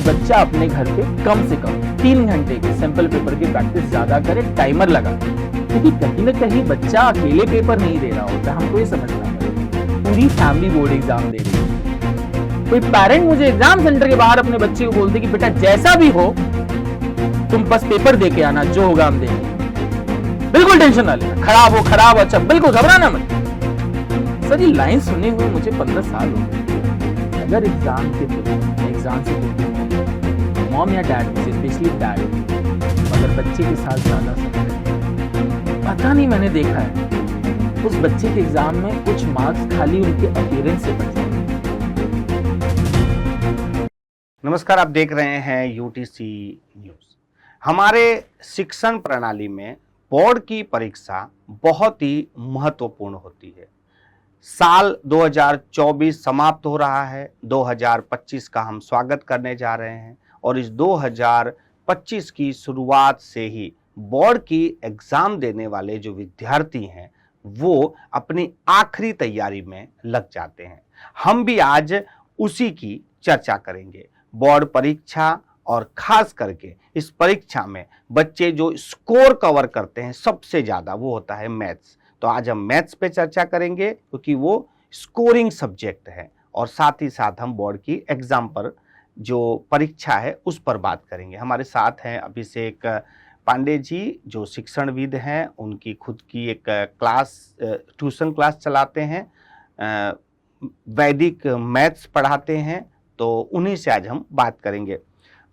बच्चा अपने घर पे कम से कम 3 घंटे के सैंपल पेपर की प्रैक्टिस ज्यादा करे, टाइमर लगा, क्योंकि कहीं ना कहीं बच्चा अकेले पेपर नहीं दे रहा होता, हमको ये समझना पड़ेगा। पूरी फैमिली बोर्ड एग्जाम दे रही है। कोई पेरेंट मुझे एग्जाम सेंटर के बाहर अपने बच्चे को बोलते कि बेटा जैसा भी हो तुम बस पेपर दे के आना, जो होगा हम देंगे, बिल्कुल टेंशन ना लेना, खराब अच्छा, बिल्कुल घबराना मत। सर ये लाइन सुने हुए मुझे 15 साल हो गए। अगर एग्जाम से मॉम या डैड मुझे, स्पेशली डैड, अगर बच्चे के साथ ज्यादा समय, पता नहीं मैंने देखा है उस बच्चे के एग्जाम में कुछ मार्क्स खाली उनके अपीयरेंस से बच जाते। नमस्कार, आप देख रहे हैं यूटीसी न्यूज। हमारे शिक्षण प्रणाली में बोर्ड की परीक्षा बहुत ही महत्वपूर्ण होती है। साल 2024 समाप्त हो रहा है, 2025 का हम स्वागत करने जा रहे हैं और इस 2025 की शुरुआत से ही बोर्ड की एग्जाम देने वाले जो विद्यार्थी हैं वो अपनी आखिरी तैयारी में लग जाते हैं। हम भी आज उसी की चर्चा करेंगे। बोर्ड परीक्षा और खास करके इस परीक्षा में बच्चे जो स्कोर कवर करते हैं सबसे ज़्यादा वो होता है मैथ्स। तो आज हम मैथ्स पे चर्चा करेंगे क्योंकि वो स्कोरिंग सब्जेक्ट है और साथ ही साथ हम बोर्ड की एग्जाम पर जो परीक्षा है उस पर बात करेंगे। हमारे साथ हैं अभिषेक पांडे जी जो शिक्षणविद हैं, उनकी खुद की एक ट्यूशन क्लास चलाते हैं, वैदिक मैथ्स पढ़ाते हैं, तो उन्हीं से आज हम बात करेंगे।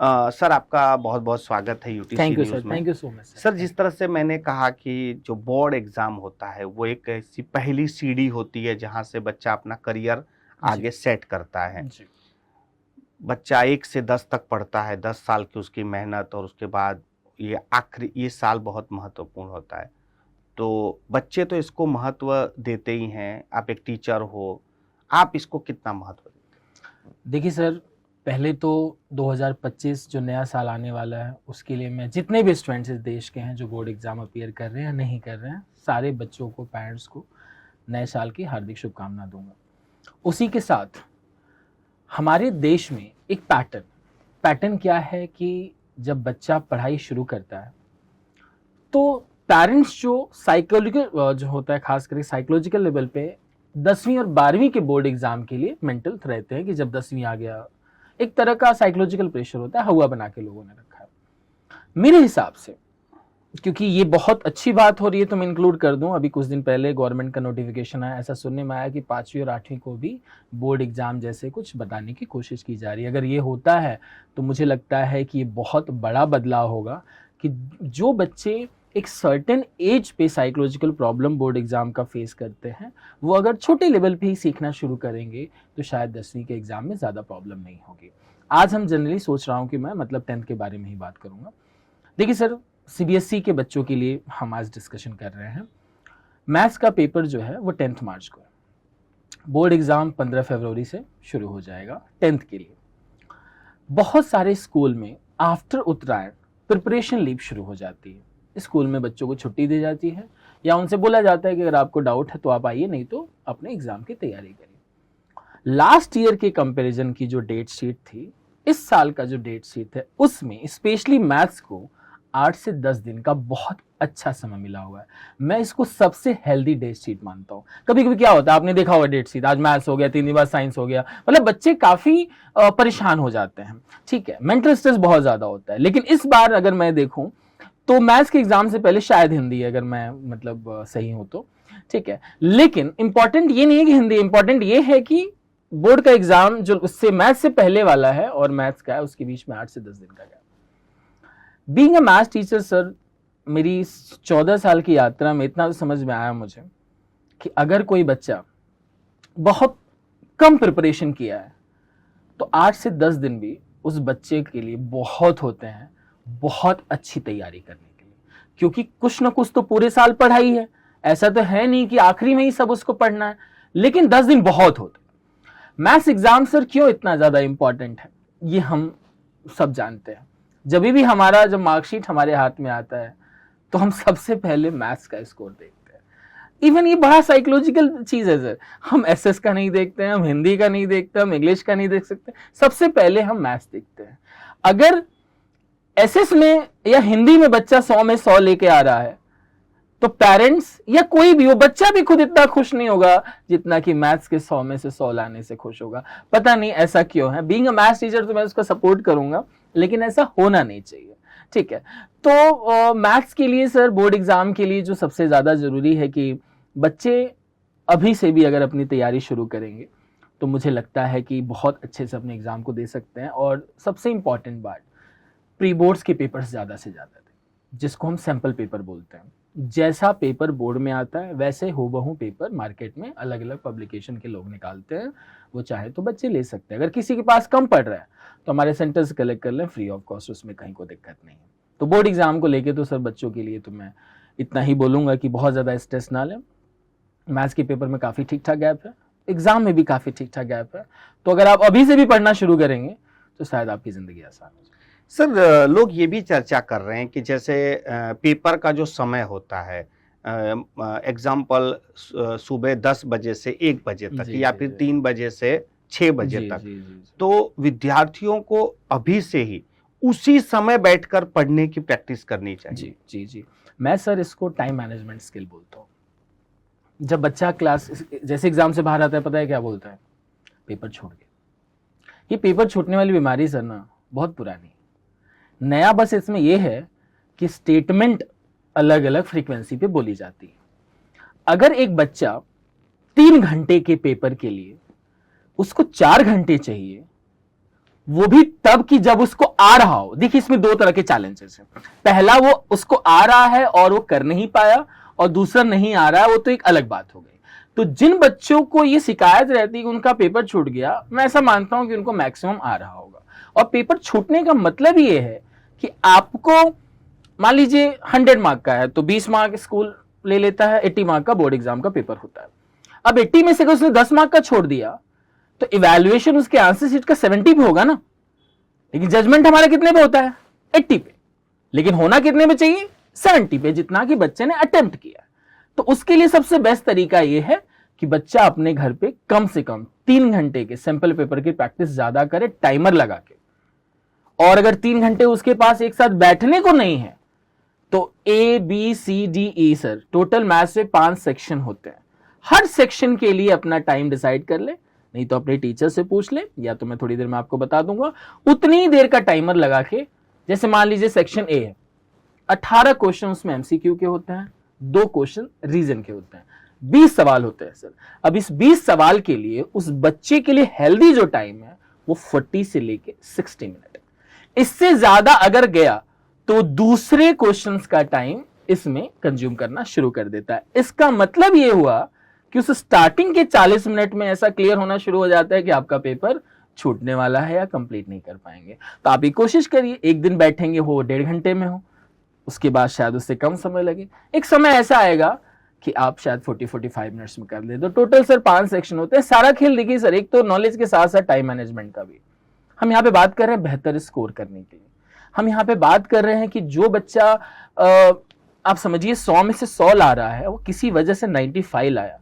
सर आपका बहुत बहुत स्वागत है यूटीसी न्यूज़ में। Thank you so much sir, जिस तरह से मैंने कहा कि जो बोर्ड एग्जाम होता है वो एक ऐसी पहली सीढ़ी होती है जहां से बच्चा अपना करियर आगे सेट करता है। बच्चा 1 से 10 तक पढ़ता है, 10 साल की उसकी मेहनत, और उसके बाद ये साल बहुत महत्वपूर्ण होता है। तो बच्चे तो इसको महत्व देते ही हैं। आप एक टीचर हो, आप इसको कितना महत्व देते हैं? देखिए सर, पहले तो 2025 जो नया साल आने वाला है उसके लिए मैं जितने भी स्टूडेंट्स इस देश के हैं जो बोर्ड एग्जाम अपीयर कर रहे हैं या नहीं कर रहे हैं, सारे बच्चों को, पेरेंट्स को नए साल की हार्दिक शुभकामना दूंगा। उसी के साथ हमारे देश में एक पैटर्न क्या है कि जब बच्चा पढ़ाई शुरू करता है तो पेरेंट्स जो साइकोलॉजिकल जो होता है, खास करके साइकोलॉजिकल लेवल पे 10वीं और 12वीं के बोर्ड एग्जाम के लिए मेंटल रहते हैं कि जब 10वीं आ गया, एक तरह का साइकोलॉजिकल प्रेशर होता है, हवा बना के लोगों ने रखा है। मेरे हिसाब से, क्योंकि ये बहुत अच्छी बात हो रही है तो मैं इंक्लूड कर दूं, अभी कुछ दिन पहले गवर्नमेंट का नोटिफिकेशन आया, ऐसा सुनने में आया कि 5वीं और 8वीं को भी बोर्ड एग्जाम जैसे कुछ बताने की कोशिश की जा रही है। अगर ये होता है तो मुझे लगता है कि ये बहुत बड़ा बदलाव होगा कि जो बच्चे एक सर्टेन एज पे साइकोलॉजिकल प्रॉब्लम बोर्ड एग्जाम का फेस करते हैं, वो अगर छोटे लेवल पे ही सीखना शुरू करेंगे तो शायद 10वीं के एग्जाम में ज़्यादा प्रॉब्लम नहीं होगी। आज हम जनरली सोच रहा हूँ कि मैं 10th के बारे में ही बात करूँगा। देखिए सर, CBSE के बच्चों के लिए हम आज डिस्कशन कर रहे हैं। मैथ्स का पेपर जो है वो 10 मार्च को है। बोर्ड एग्ज़ाम 15 फरवरी से शुरू हो जाएगा 10th के लिए। बहुत सारे स्कूल में आफ्टर उत्तरायण प्रिपरेशन लीव शुरू हो जाती है। स्कूल में बच्चों को छुट्टी दी जाती है या उनसे बोला जाता है कि अगर आपको डाउट है तो आप आइए, नहीं तो अपने एग्जाम की तैयारी करिए। लास्ट ईयर के कंपैरिजन की जो डेट शीट थी, इस साल का जो डेट शीट है उसमें स्पेशली मैथ्स को 8 से 10 दिन का बहुत अच्छा समय मिला हुआ है। मैं इसको सबसे हेल्दी डेट शीट मानता हूँ। कभी कभी क्या होता है, आपने देखा होगा डेट शीट, आज मैथ्स हो गया, 3 दिन बाद साइंस हो गया, मतलब बच्चे काफी परेशान हो जाते हैं। ठीक है, मेंटल स्ट्रेस बहुत ज्यादा होता है। लेकिन इस बार अगर मैं देखूं तो मैथ्स के एग्जाम से पहले शायद हिंदी, अगर मैं सही हूं तो ठीक है। लेकिन इंपॉर्टेंट ये नहीं है कि हिंदी, इंपॉर्टेंट ये है कि बोर्ड का एग्जाम जो उससे मैथ्स से पहले वाला है और मैथ्स का है उसके बीच में 8 से 10 दिन का gap. Being a maths teacher sir, मेरी 14 साल की यात्रा में इतना तो समझ में आया मुझे कि अगर कोई बच्चा बहुत कम प्रिपरेशन किया है तो 8 से 10 दिन भी उस बच्चे के लिए बहुत होते हैं, बहुत अच्छी तैयारी करने के लिए। क्योंकि कुछ ना कुछ तो पूरे साल पढ़ाई है, ऐसा तो है नहीं कि आखिरी में ही सब उसको पढ़ना है, लेकिन 10 दिन बहुत होते हैं। मैथ्स एग्जाम सर क्यों इतना ज्यादा इंपॉर्टेंट है ये हम सब जानते हैं। जब मार्कशीट हमारे हाथ में आता है तो हम सबसे पहले मैथ्स का स्कोर देखते हैं। इवन ये बड़ा साइकोलॉजिकल चीज है सर। हम एसएस का नहीं देखते हैं, हम हिंदी का नहीं देखते, हम इंग्लिश का नहीं देख सकते, सबसे पहले हम मैथ्स देखते हैं। अगर एसएस में या हिंदी में बच्चा 100 में 100 लेके आ रहा है तो पेरेंट्स या कोई भी, वो बच्चा भी खुद इतना खुश नहीं होगा जितना कि मैथ्स के 100 में से 100 लाने से खुश होगा। पता नहीं ऐसा क्यों है। बीइंग अ मैथ्स टीचर तो मैं उसको सपोर्ट करूंगा, लेकिन ऐसा होना नहीं चाहिए, ठीक है। तो मैथ्स के लिए सर, बोर्ड एग्जाम के लिए जो सबसे ज्यादा जरूरी है कि बच्चे अभी से भी अगर अपनी तैयारी शुरू करेंगे तो मुझे लगता है कि बहुत अच्छे से अपने एग्जाम को दे सकते हैं। और सबसे इंपॉर्टेंट बात, प्री बोर्ड्स के पेपर्स ज़्यादा से ज़्यादा दें, जिसको हम सैम्पल पेपर बोलते हैं। जैसा पेपर बोर्ड में आता है वैसे हूबहू पेपर मार्केट में अलग अलग पब्लिकेशन के लोग निकालते हैं, वो चाहे तो बच्चे ले सकते हैं। अगर किसी के पास कम पड़ रहा है तो हमारे सेंटर से कलेक्ट कर लें फ्री ऑफ कॉस्ट, उसमें कहीं कोई दिक्कत नहीं है। तो बोर्ड एग्जाम को लेके तो सर बच्चों के लिए तो मैं इतना ही बोलूँगा कि बहुत ज़्यादा स्ट्रेस ना लें। मैथ्स के पेपर में काफ़ी ठीक ठाक गैप है, एग्जाम में भी काफ़ी ठीक ठाक गैप है, तो अगर आप अभी से भी पढ़ना शुरू करेंगे तो शायद आपकी ज़िंदगी आसान हो जाए। सर, लोग ये भी चर्चा कर रहे हैं कि जैसे पेपर का जो समय होता है, एग्जाम्पल सुबह 10 बजे से 1 बजे तक जी, या जी, फिर जी। 3 बजे से 6 बजे जी, तक, जी, जी, जी। तो विद्यार्थियों को अभी से ही उसी समय बैठकर पढ़ने की प्रैक्टिस करनी चाहिए। जी, जी, जी। मैं सर इसको टाइम मैनेजमेंट स्किल बोलता हूँ। जब बच्चा क्लास जैसे एग्जाम से बाहर आता है, पता है क्या बोलता है? पेपर छूट गया। ये पेपर छूटने वाली बीमारी सर ना बहुत पुरानी है। नया बस इसमें यह है कि स्टेटमेंट अलग अलग फ्रीक्वेंसी पे बोली जाती है। अगर एक बच्चा 3 घंटे के पेपर के लिए उसको 4 घंटे चाहिए, वो भी तब कि जब उसको आ रहा हो। देखिए इसमें 2 तरह के चैलेंजेस हैं। पहला, वो उसको आ रहा है और वो कर नहीं पाया, और दूसरा नहीं आ रहा है, वो तो एक अलग बात हो गई। तो जिन बच्चों को ये शिकायत रहती है कि उनका पेपर छूट गया, मैं ऐसा मानता हूं कि उनको मैक्सिमम आ रहा होगा। और पेपर छूटने का मतलब ये है कि आपको, मान लीजिए 100 मार्क का है तो 20 मार्क स्कूल ले लेता है, 80 मार्क का बोर्ड एग्जाम का पेपर होता है। अब 80 में से अगर उसने 10 मार्क का छोड़ दिया तो इवैल्यूएशन उसके आंसर शीट का 70 पे होगा ना, लेकिन जजमेंट हमारा कितने पे होता है? 80 पे। लेकिन होना कितने पे चाहिए? 70 पे, जितना कि बच्चे ने अटेम्प्ट किया। तो उसके लिए सबसे बेस्ट तरीका यह है कि बच्चा अपने घर पे कम से कम 3 घंटे के सैंपल पेपर की प्रैक्टिस ज्यादा करे, टाइमर लगा के। और अगर 3 घंटे उसके पास एक साथ बैठने को नहीं है तो ABCDE सर, टोटल मैथ्स में 5 सेक्शन होते हैं। हर सेक्शन के लिए अपना टाइम डिसाइड कर ले, नहीं तो अपने टीचर से पूछ ले, या तो मैं थोड़ी देर में आपको बता दूंगा। उतनी देर का टाइमर लगा के, जैसे मान लीजिए सेक्शन A है, 18 क्वेश्चन उसमें MCQ के होते हैं, 2 क्वेश्चन रीजन के होते हैं, 20 सवाल होते हैं सर। अब इस 20 सवाल के लिए उस बच्चे के लिए हेल्दी जो टाइम है वो 40 से लेके 60 मिनट है। इससे ज्यादा अगर गया तो दूसरे क्वेश्चंस का टाइम इसमें कंज्यूम करना शुरू कर देता है। इसका मतलब यह हुआ कि उस स्टार्टिंग के 40 मिनट में ऐसा क्लियर होना शुरू हो जाता है कि आपका पेपर छूटने वाला है या कंप्लीट नहीं कर पाएंगे। तो आप ये कोशिश करिए, एक दिन बैठेंगे हो 1.5 घंटे में हो, उसके बाद शायद उससे कम समय लगे। एक समय ऐसा आएगा कि आप शायद 40-45 मिनट्स में कर ले। तो टोटल सर 5 सेक्शन होते हैं। सारा खेल देखिए सर, एक तो नॉलेज के साथ साथ टाइम मैनेजमेंट का भी। हम यहाँ पे बात कर रहे हैं बेहतर स्कोर करने के लिए। हम यहाँ पे बात कर रहे हैं कि जो बच्चा आप समझिए 100 में से 100 ला रहा है, वो किसी वजह से 95 लाया,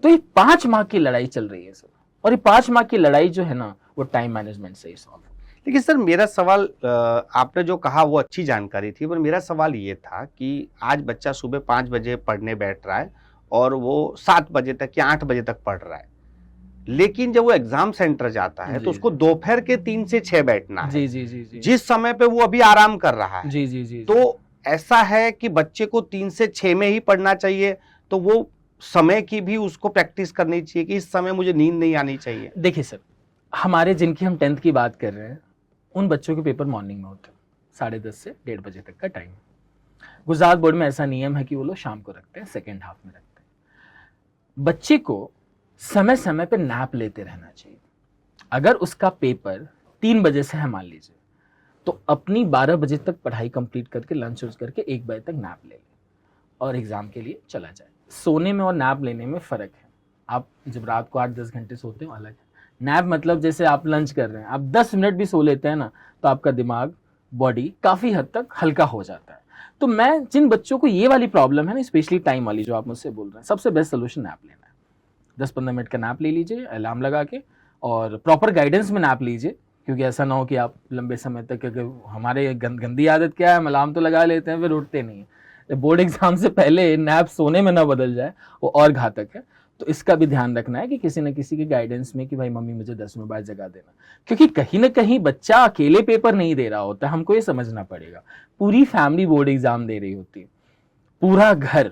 तो ये 5 मार्क की लड़ाई चल रही है सर। और ये 5 मार्क की लड़ाई जो है ना, वो टाइम मैनेजमेंट से ही सॉल्व। लेकिन सर, मेरा सवाल, आपने जो कहा वो अच्छी जानकारी थी, पर मेरा सवाल ये था कि आज बच्चा सुबह 5 बजे पढ़ने बैठ रहा है और वो 7 बजे तक या 8 बजे तक पढ़ रहा है, लेकिन जब वो एग्जाम सेंटर जाता है तो उसको दोपहर के 3 से 6 बैठना है, जी जी जी जी, जिस समय पे वो अभी आराम कर रहा है। जी जी जी, तो ऐसा है कि बच्चे को 3 से 6 में ही पढ़ना चाहिए, तो वो समय की भी उसको प्रैक्टिस करनी चाहिए कि इस समय मुझे नींद नहीं आनी चाहिए। देखिए सर, हमारे जिनकी हम 10th की बात कर रहे हैं, उन बच्चों के पेपर मॉर्निंग में होते हैं, 10:30 से 1:30 बजे तक का टाइम। गुजरात बोर्ड में ऐसा नियम है कि वो लोग शाम को रखते हैं, सेकेंड हाफ में रखते हैं। बच्चे को समय समय पे नैप लेते रहना चाहिए। अगर उसका पेपर 3 बजे से है मान लीजिए, तो अपनी 12 बजे तक पढ़ाई कंप्लीट करके लंच करके 1 बजे तक नैप ले ले और एग्जाम के लिए चला जाए। सोने में और नैप लेने में फ़र्क है। आप जब रात को 8-10 घंटे सोते हो अलग है। नैप मतलब जैसे आप लंच कर रहे हैं, आप 10 मिनट भी सो लेते हैं ना, तो आपका दिमाग, बॉडी काफ़ी हद तक हल्का हो जाता है। तो मैं जिन बच्चों को ये वाली प्रॉब्लम है ना, स्पेशली टाइम वाली जो आप मुझसे बोल रहे हैं, सबसे बेस्ट सोल्यूशन नैप लेना है। 10-15 मिनट का नैप ले लीजिए अलार्म लगा के, और प्रॉपर गाइडेंस में नैप लीजिए, क्योंकि ऐसा ना हो कि आप लंबे समय तक, क्योंकि हमारे गंदी आदत क्या है, हम अलार्म तो लगा लेते हैं फिर उठते नहीं है। बोर्ड एग्जाम से पहले नैप सोने में ना बदल जाए, वो और घातक है। तो इसका भी ध्यान रखना है कि किसी न किसी के गाइडेंस में कि भाई मम्मी मुझे 10 मिनट बाद जगा देना, क्योंकि कहीं ना कहीं बच्चा अकेले पेपर नहीं दे रहा होता, हमको ये समझना पड़ेगा। पूरी फैमिली बोर्ड एग्जाम दे रही होती है, पूरा घर,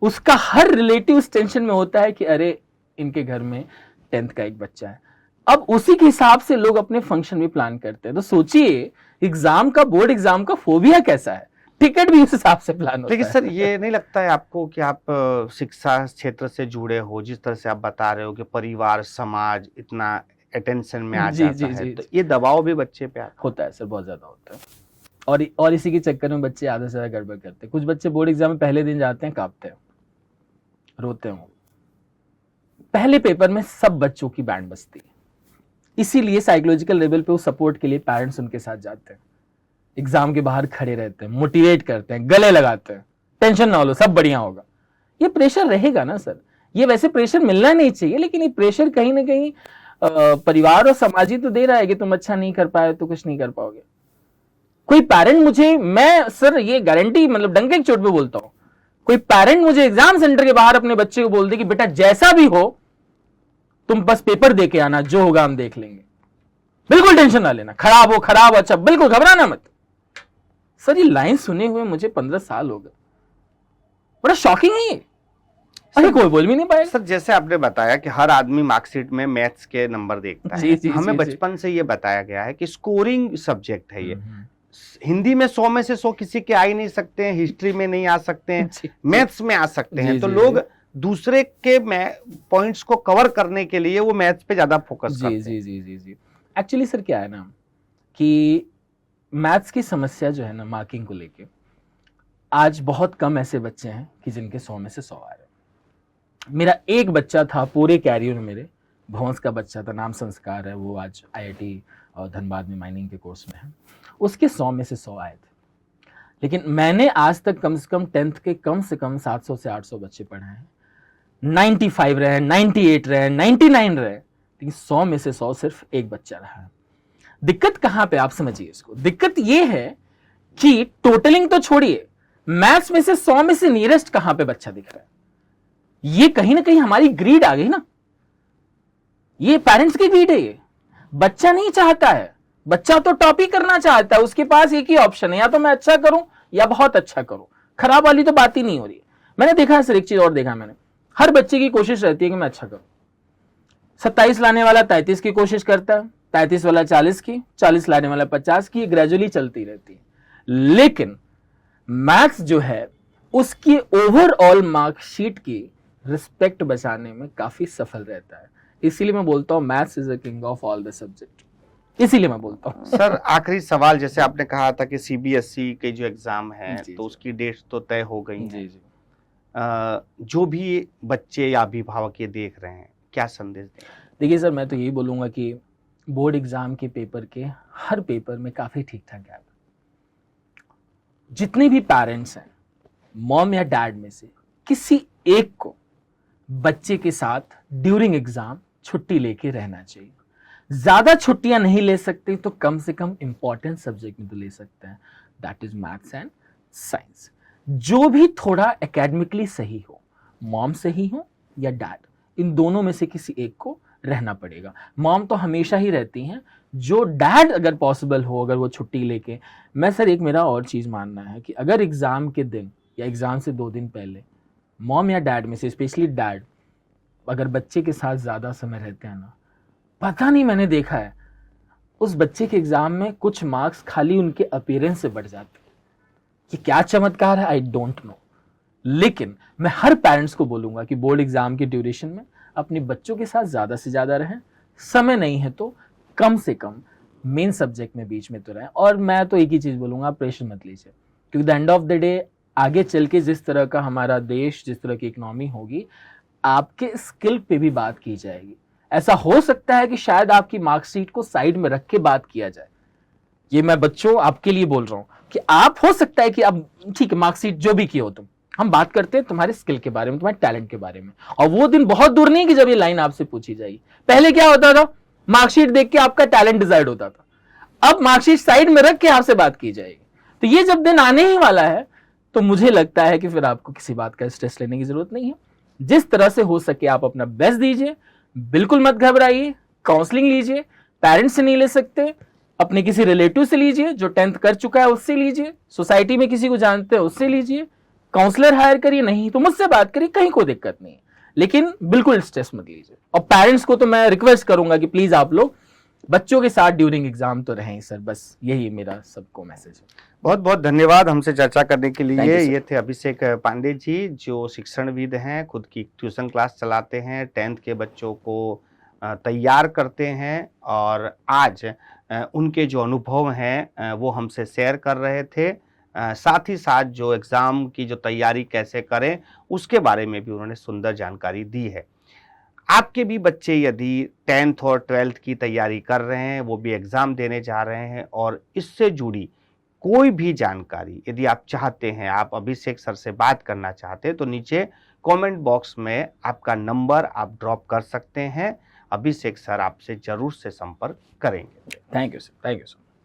उसका हर रिलेटिव इस टेंशन में होता है कि अरे इनके घर में 10th का एक बच्चा है। अब उसी के हिसाब से लोग अपने फंक्शन भी प्लान करते हैं। तो सोचिए एग्जाम का, बोर्ड एग्जाम का फोबिया कैसा है, टिकट भी उस हिसाब से प्लान होता है। लेकिन सर ये नहीं लगता है आपको कि आप शिक्षा क्षेत्र से जुड़े हो, जिस तरह से आप बता रहे हो कि परिवार समाज इतना अटेंशन में आ जाता है, तो ये दबाव भी बच्चे पे होता है सर, बहुत ज्यादा होता है। और इसी के चक्कर में बच्चे आधा से ज्यादा गड़बड़ करते हैं। कुछ बच्चे बोर्ड एग्जाम में पहले दिन जाते हैं, कांपते हैं, रोते हैं। पहले पेपर में सब बच्चों की बैंड बजती है, इसीलिए साइकोलॉजिकल लेवल पे वो सपोर्ट के लिए पेरेंट्स उनके साथ जाते हैं, एग्जाम के बाहर खड़े रहते हैं, मोटिवेट करते हैं, गले लगाते हैं, टेंशन ना लो सब बढ़िया होगा। ये प्रेशर रहेगा ना सर, ये वैसे प्रेशर मिलना नहीं चाहिए, लेकिन ये प्रेशर कहीं ना कहीं परिवार और समाज ही तो दे रहा है कि तुम अच्छा नहीं कर पाए तो कुछ नहीं कर पाओगे। कोई पेरेंट मुझे, मैं सर ये गारंटी मतलब डंके की चोट पे बोलता हूं, कोई पेरेंट मुझे एग्जाम सेंटर के बाहर अपने बच्चे को बोल दे कि बेटा जैसा भी हो तुम बस पेपर दे के आना, जो होगा हम देख लेंगे, बिल्कुल टेंशन ना लेना, खराब हो अच्छा, बिल्कुल घबराना मत। सर ये लाइन सुने हुए मुझे 15 साल हो गए, बड़ा शॉकिंग है ये। अरे कोई बोल भी नहीं पाएगा। सर जैसे आपने बताया कि हर आदमी मार्कशीट में मैथ्स के नंबर देखता है, हमें बचपन से ये बताया गया है कि स्कोरिंग सब्जेक्ट है ये। हिंदी में 100 में से 100 किसी के आ ही नहीं सकते हैं, हिस्ट्री में नहीं आ सकते हैं, मैथ्स में आ सकते हैं। तो लोग दूसरे के पॉइंट्स को कवर करने के लिए वो मैथ्स पे ज्यादा फोकस करते हैं। जी। एक्चुअली सर क्या है ना कि मैथ्स की समस्या जो है ना मार्किंग को लेके, आज बहुत कम ऐसे बच्चे हैं कि जिनके 100 में से 100 आ रहे हैं। मेरा एक बच्चा था पूरे कैरियर में, मेरे भौंस का बच्चा था, नाम संस्कार है, वो आज IIT और धनबाद में माइनिंग के कोर्स में है, उसके 100 में से 100 आए थे। लेकिन मैंने आज तक कम से कम 10th के कम से कम 700 से 800 बच्चे पढ़ाए हैं, 95 रहे, 98 रहे, 99 रहे, लेकिन 100 में से 100 सिर्फ एक बच्चा रहा है। दिक्कत कहां पे, आप समझिए इसको। दिक्कत ये है कि टोटलिंग तो छोड़िए, मैथ्स में से 100 में से नियरेस्ट कहां पे बच्चा दिख रहा है। ये कहीं ना कहीं हमारी ग्रीड आ गई ना, ये पेरेंट्स की ग्रीड है। ये बच्चा नहीं चाहता है, बच्चा तो टॉप ही करना चाहता है, उसके पास एक ही ऑप्शन है, या तो मैं अच्छा करूं या बहुत अच्छा करूं, खराब वाली तो बात ही नहीं हो रही है। मैंने देखा है सर, एक चीज और देखा मैंने, हर बच्चे की कोशिश रहती है कि मैं अच्छा करूं। 27 लाने वाला 33 की कोशिश करता है, 33 वाला 40 की, 40 लाने वाला 50 की, ग्रेजुअली चलती रहती है। लेकिन मैथ्स जो है उसकी ओवरऑल मार्कशीट की रिस्पेक्ट बचाने में काफी सफल रहता है। इसीलिए मैं बोलता हूं maths is the king of all the subject, इसीलिए मैं बोलता हूं। सर आखिरी सवाल, जैसे आपने कहा था कि CBSE के जो एग्जाम है तो उसकी डेट्स तो तय हो गई हैं। जो भी बच्चे या अभिभावक ये देख रहे हैं, क्या संदेश दें? देखिए सर, मैं तो यही बोलूंगा कि बोर्ड एग्जाम के पेपर के हर पेपर में काफी ठीक ठाक गैप। जितने भी पेरेंट्स हैं, मॉम या डैड में से किसी एक को बच्चे के साथ ड्यूरिंग एग्जाम छुट्टी लेके रहना चाहिए। ज्यादा छुट्टियां नहीं ले सकते तो कम से कम इंपॉर्टेंट सब्जेक्ट में तो ले सकते हैं, that is maths and science. जो भी थोड़ा एकेडमिकली सही हो, मॉम सही हो या डैड, इन दोनों में से किसी एक को रहना पड़ेगा। मॉम तो हमेशा ही रहती हैं, जो डैड अगर पॉसिबल हो, अगर वो छुट्टी लेके। मैं सर एक मेरा और चीज मानना है कि अगर एग्जाम के दिन या एग्जाम से 2 दिन पहले मॉम या डैड में से, स्पेशली डैड, अगर बच्चे के साथ ज्यादा समय रहते हैं ना, पता नहीं, मैंने देखा है उस बच्चे के एग्जाम में कुछ मार्क्स खाली उनके अपीयरेंस से बढ़ जाते हैं। ये क्या चमत्कार है, आई डोंट नो। लेकिन मैं हर पेरेंट्स को बोलूंगा कि बोर्ड एग्जाम के ड्यूरेशन में अपने बच्चों के साथ ज्यादा से ज्यादा रहें। समय नहीं है तो कम से कम मेन सब्जेक्ट में बीच में तो रहें। और मैं तो एक ही चीज बोलूंगा, प्रेशर मत लीजिए, क्योंकि the end of the day आगे चल के जिस तरह का हमारा देश, जिस तरह की इकोनॉमी होगी, आपके स्किल पे भी बात की जाएगी। ऐसा हो सकता है कि शायद आपकी मार्कशीट को साइड में रख के बात किया जाए। ये मैं बच्चों आपके लिए बोल रहा हूं कि आप हो सकता है कि अब ठीक है मार्कशीट जो भी किए हो तुम, हम बात करते हैं तुम्हारे स्किल के बारे में, तुम्हारे टैलेंट के बारे में, और वो दिन बहुत दूर नहीं कि जब ये लाइन आपसे पूछी जाएगी। पहले क्या होता था, मार्कशीट देख के आपका टैलेंट डिसाइड होता था, अब मार्कशीट साइड में रख के आपसे बात की जाएगी। तो ये जब दिन आने ही वाला है तो मुझे लगता है कि फिर आपको किसी बात का स्ट्रेस लेने की जरूरत नहीं है। जिस तरह से हो सके आप अपना बेस्ट दीजिए, बिल्कुल मत घबराइए, काउंसलिंग लीजिए, पेरेंट्स से नहीं ले सकते, अपने किसी रिलेटिव से लीजिए, जो 10th कर चुका है उससे लीजिए, सोसाइटी में किसी को जानते हैं उससे लीजिए, काउंसलर हायर करिए, नहीं तो मुझसे बात करिए, कहीं कोई दिक्कत नहीं है, लेकिन बिल्कुल स्ट्रेस मत लीजिए। और पेरेंट्स को तो मैं रिक्वेस्ट करूंगा कि प्लीज आप लोग बच्चों के साथ ड्यूरिंग एग्जाम तो रहें सर, बस यही मेरा सबको मैसेज है। बहुत बहुत धन्यवाद हमसे चर्चा करने के Thank लिए। you, sir. ये थे अभिषेक पांडे जी, जो शिक्षणविद हैं, खुद की ट्यूशन क्लास चलाते हैं, 10th के बच्चों को तैयार करते हैं, और आज उनके जो अनुभव हैं वो हमसे शेयर कर रहे थे। साथ ही साथ जो एग्ज़ाम की जो तैयारी कैसे करें उसके बारे में भी उन्होंने सुंदर जानकारी दी है। आपके भी बच्चे यदि 10th और 12th की तैयारी कर रहे हैं, वो भी एग्ज़ाम देने जा रहे हैं, और इससे जुड़ी कोई भी जानकारी यदि आप चाहते हैं, आप अभिषेक सर से बात करना चाहते हैं, तो नीचे कमेंट बॉक्स में आपका नंबर आप ड्रॉप कर सकते हैं। अभिषेक सर आपसे जरूर से संपर्क करेंगे। Thank you sir, thank you sir.